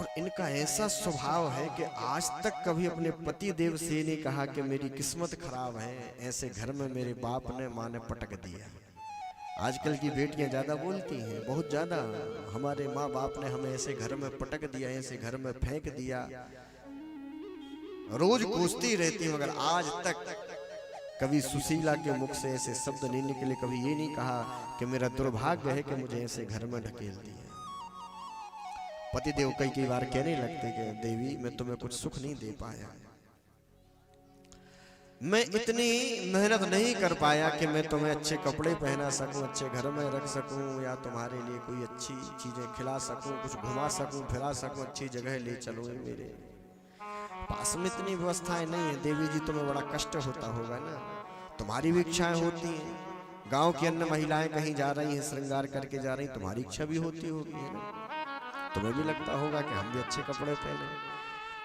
और इनका ऐसा स्वभाव है कि आज तक कभी अपने पति देव से नहीं कहा कि मेरी किस्मत खराब है, ऐसे घर में मेरे बाप ने माँ ने पटक दिया। आजकल की बेटियां ज्यादा बोलती हैं, बहुत ज्यादा, हमारे माँ बाप ने हमें ऐसे घर में पटक दिया, ऐसे घर में फेंक दिया, रोज कोसती रहती हैं। मगर आज तक कभी सुशीला के मुख से ऐसे शब्द नहीं निकले, कभी ये नहीं कहा कि मेरा दुर्भाग्य है कि मुझे ऐसे घर में ढकेल दिया। पतिदेव कई बार कहने लगते कि देवी मैं तुम्हें कुछ सुख नहीं दे पाया, मैं इतनी मेहनत नहीं कर पाया कि मैं तुम्हें अच्छे कपड़े पहना सकूं, अच्छे घर में रख सकूं, या तुम्हारे लिए कोई अच्छी चीजें खिला सकूं, कुछ घुमा सकूं, फिरा सकूं, अच्छी जगह ले चलो। मेरे पास में इतनी व्यवस्थाएं नहीं है देवी जी, तुम्हें बड़ा कष्ट होता होगा ना, तुम्हारी भी इच्छाएं होती हैं। गांव की अन्य महिलाएं कहीं जा रही हैं, श्रृंगार करके जा रही, तुम्हारी इच्छा भी होती होगी, है ना, तुम्हें भी लगता होगा कि हम भी अच्छे कपड़े पहने।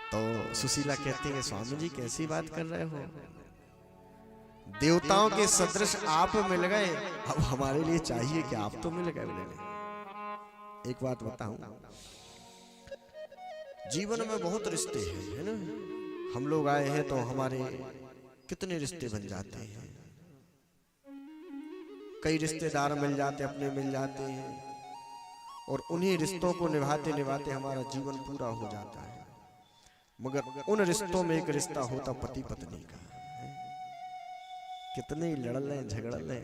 तो सुशीला कहती है स्वामी जी कैसी बात कर रहे हो, देवताओं के सदृश आप मिल गए, अब हमारे लिए चाहिए कि आप तो मिल गए। एक बात बताऊं, जीवन में बहुत रिश्ते हैं, है ना, हम लोग आए हैं तो हमारे कितने रिश्ते बन जाते हैं, कई रिश्तेदार मिल जाते, अपने मिल जाते हैं, और उन्हीं रिश्तों को निभाते निभाते हमारा जीवन पूरा हो जाता है। मगर उन रिश्तों में एक रिश्ता होता पति पत्नी का, कितने लड़ लें झगड़ लें,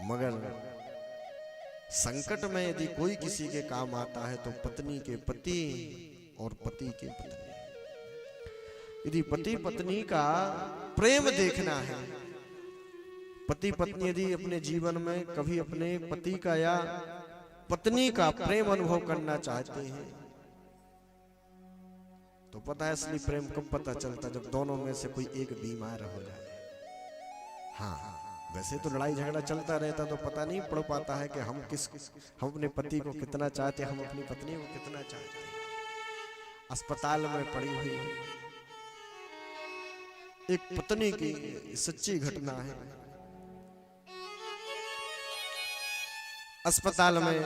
मगर संकट में यदि कोई किसी के काम आता है तो पत्नी के पति और पति के पत्नी। यदि पति पत्नी का प्रेम देखना है, पति पत्नी यदि अपने जीवन में कभी अपने पति का या पत्नी का प्रेम अनुभव करना चाहते हैं तो पता है असली प्रेम कब पता चलता, जब दोनों में से कोई एक बीमार हो जाए। हाँ, वैसे तो लड़ाई झगड़ा चलता रहता तो पता नहीं पड़ पाता है कि हम अपने पति को कितना चाहते, हम अपनी पत्नी को कितना चाहते हैं। अस्पताल में पड़ी हुई एक पत्नी की सच्ची घटना है। अस्पताल में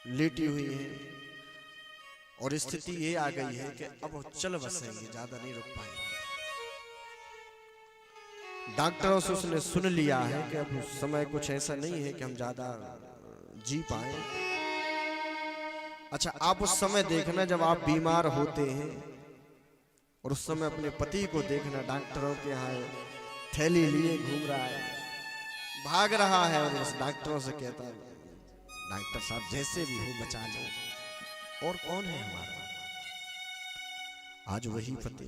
लेटी हुई है और स्थिति ये आ गई है कि अब वो चल बसेंगे, ज्यादा नहीं रुक पाएंगे। डॉक्टरों से उसने सुन लिया है कि अब समय कुछ ऐसा नहीं है कि हम ज्यादा जी पाए। अच्छा, आप उस समय देखना जब आप बीमार होते हैं और उस समय अपने पति को देखना, डॉक्टरों के यहाँ थैली लिए घूम रहा है, भाग रहा है, और उस डॉक्टरों से कहता है डॉक्टर साहब जैसे भी हो बचा लो। और कौन है हमारा? आज वही पति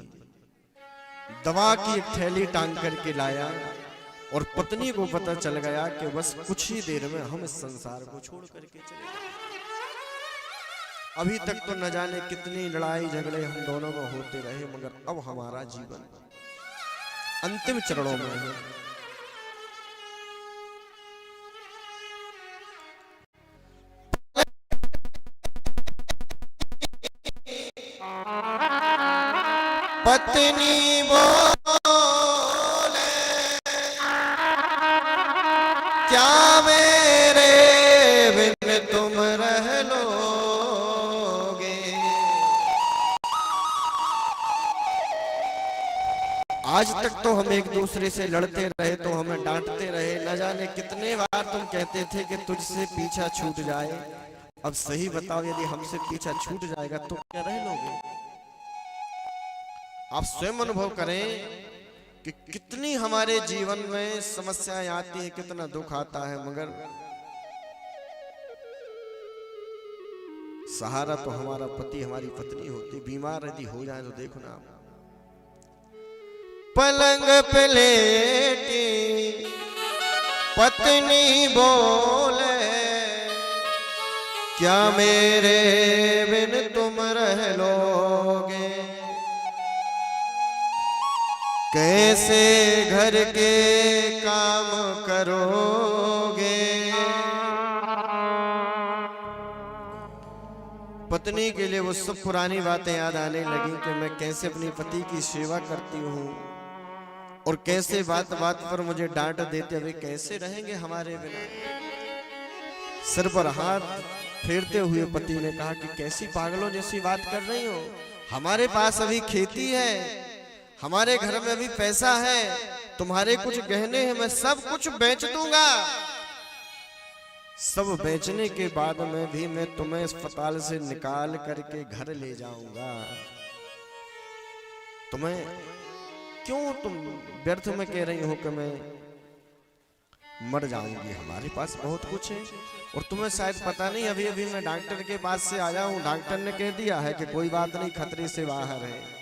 दवा की एक थैली टांग करके लाया और पत्नी को पता चल गया कि बस कुछ ही देर में हम इस संसार को छोड़ करके चले जाएंगे। अभी तक तो न जाने कितनी लड़ाई झगड़े हम दोनों को होते रहे, मगर अब हमारा जीवन अंतिम चरणों में है। पत्नी बोले क्या मेरे बिन तुम रह लोगे। आज तक तो हम एक दूसरे से लड़ते रहे, तो हमें डांटते रहे, न जाने कितने बार तुम कहते थे कि तुझसे पीछा छूट जाए। अब सही बताओ, यदि हमसे पीछा छूट जाएगा तो क्या रह लोगे? आप स्वयं अनुभव करें कि कितनी हमारे जीवन में समस्याएं आती हैं, कितना दुख आता है, मगर सहारा तो हमारा पति हमारी पत्नी होती। बीमार यदि हो जाए तो देखो ना, पलंग पे लेटी पत्नी बोले क्या मेरे बिन तुम रह लोगे। कैसे घर के काम करोगे। पत्नी के लिए वो सब पुरानी बातें याद आने लगी कि मैं कैसे अपनी पति की सेवा करती हूँ और कैसे बात बात पर मुझे डांट देते हुए कैसे रहेंगे हमारे बिना। सिर पर हाथ फेरते हुए पति ने कहा कि कैसी पागलों जैसी बात कर रही हो, हमारे पास अभी खेती है, हमारे घर में अभी पैसा है, तुम्हारे कुछ गहने हैं, मैं सब कुछ बेच दूंगा। सब बेचने के बाद में भी मैं तुम्हें अस्पताल से निकाल करके घर ले जाऊंगा। तुम्हें क्यों तुम व्यर्थ में कह रही हो कि मैं मर जाऊंगी, हमारे पास बहुत कुछ है। और तुम्हें शायद पता नहीं, अभी अभी मैं डॉक्टर के पास से आया हूं, डॉक्टर ने कह दिया है कि कोई बात नहीं, खतरे से बाहर है।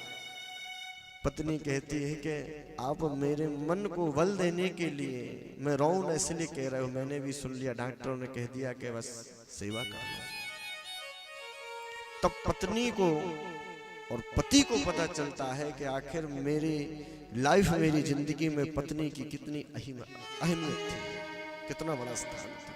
पत्नी कहती है कि आप मेरे मन को बल देने के लिए, मैं रोऊं इसलिए कह रहे हो, मैंने भी सुन लिया, डॉक्टरों ने कह दिया कि बस सेवा कर लो। तब पत्नी को और पति को पता चलता है कि आखिर मेरी लाइफ, मेरी जिंदगी में पत्नी की कितनी अहमियत थी, कितना बड़ा स्थान था।